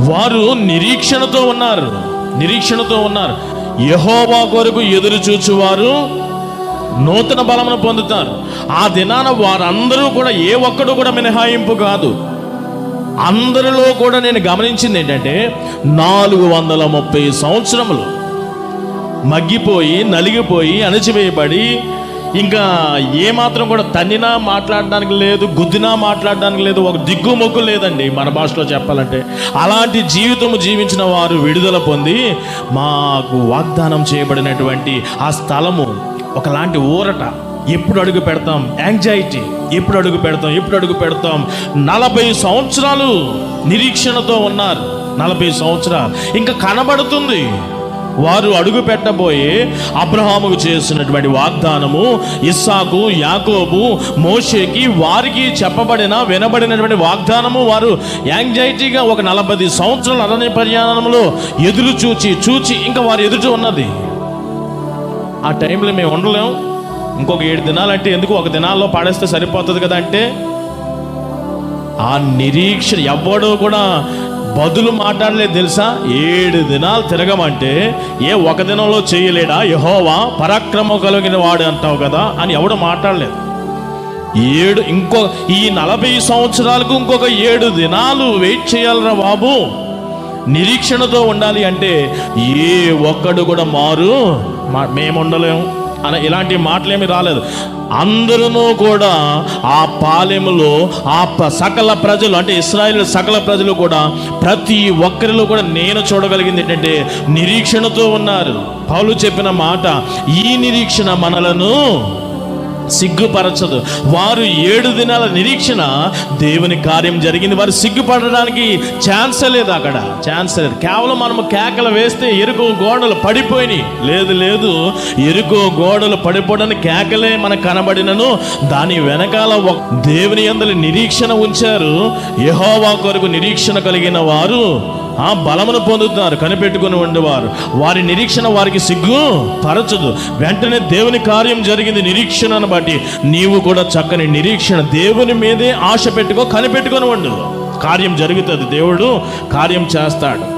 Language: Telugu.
వారు నిరీక్షణతో ఉన్నారు. యెహోవా కొరకు ఎదురు చూచువారు నూతన బలమును పొందుతారు. ఆ దినాన వారందరూ కూడా, ఏ ఒక్కడు కూడా మినహాయింపు కాదు. అందరిలో కూడా నేను గమనించింది ఏంటంటే 430 సంవత్సరములు మగ్గిపోయి, నలిగిపోయి, అణచివేయబడి, ఇంకా ఏమాత్రం కూడా తన్నినా మాట్లాడడానికి లేదు, గుద్దినా మాట్లాడడానికి లేదు, ఒక దిగ్గుమొగ్గు లేదండి మన భాషలో చెప్పాలంటే. అలాంటి జీవితం జీవించిన వారు విడుదల పొంది మాకు వాగ్దానం చేయబడినటువంటి ఆ స్థలము ఒకలాంటి ఊరట. ఎప్పుడు అడుగు పెడతాం, యాంగ్జైటీ, ఎప్పుడు అడుగు పెడతాం. 40 సంవత్సరాలు నిరీక్షణతో ఉన్నారు. 40 సంవత్సరాలు ఇంకా కనబడుతుంది. వారు అడుగు పెట్టబోయే అబ్రహాముకు చేసినటువంటి వాగ్దానము, ఇస్సాకు, యాకోబు, మోషేకి, వారికి వినబడినటువంటి వాగ్దానము వారు యాంగ్జైటీగా ఒక 40 సంవత్సరాల అరణ్య ప్రయాణంలో ఎదురు చూచి ఇంకా వారు ఎదురు ఉన్నది. ఆ టైంలో మేము ఉండలేము. ఇంకొక 7 దినాలు అంటే ఎందుకు, ఒక దినాల్లో పాడేస్తే సరిపోతుంది కదా అంటే, ఆ నిరీక్షణ ఎవ్వడో కూడా బదులు మాట్లాడలేదు తెలుసా. 7 దినాలు తిరగమంటే ఒక దినంలో చేయలేడా యెహోవా పరాక్రమం కలిగిన వాడు అంటావు కదా అని ఎవడు మాట్లాడలేదు. ఈ 40 సంవత్సరాలకు ఇంకొక 7 దినాలు వెయిట్ చేయాలరా బాబు. నిరీక్షణతో ఉండాలి అంటే ఏ ఒక్కడు కూడా మేము ఉండలేము అని ఇలాంటి మాటలేమి రాలేదు. అందరూ కూడా ఆ పాలెములో సకల ప్రజలు, అంటే ఇశ్రాయేలు సకల ప్రజలు కూడా, ప్రతి ఒక్కరిలో కూడా నేను చూడగలిగింది ఏంటంటే నిరీక్షణతో ఉన్నారు. పౌలు చెప్పిన మాట, ఈ నిరీక్షణ మనలను సిగ్గుపరచదు. వారు 7 దినాల నిరీక్షణ, దేవుని కార్యం జరిగింది. వారు సిగ్గుపడడానికి ఛాన్స్ లేదు. కేవలం మనము కేకలు వేస్తే ఎరుకో గోడలు పడిపోయినాయి. లేదు, ఎరుకో గోడలు పడిపోవడానికి కేకలే మనకు కనబడినను దాని వెనకాల దేవుని యందు నిరీక్షణ ఉంచారు. యెహోవా కొరకు నిరీక్షణ కలిగిన వారు ఆ బలమును పొందుతున్నారు. కనిపెట్టుకుని ఉండేవారు, వారి నిరీక్షణ వారికి సిగ్గు పరచదు. వెంటనే దేవుని కార్యం జరిగింది. నిరీక్షణను బట్టి నీవు కూడా చక్కని నిరీక్షణ, దేవుని మీదే ఆశ పెట్టుకో, కనిపెట్టుకొని ఉండు. కార్యం జరుగుతుంది, దేవుడు కార్యం చేస్తాడు.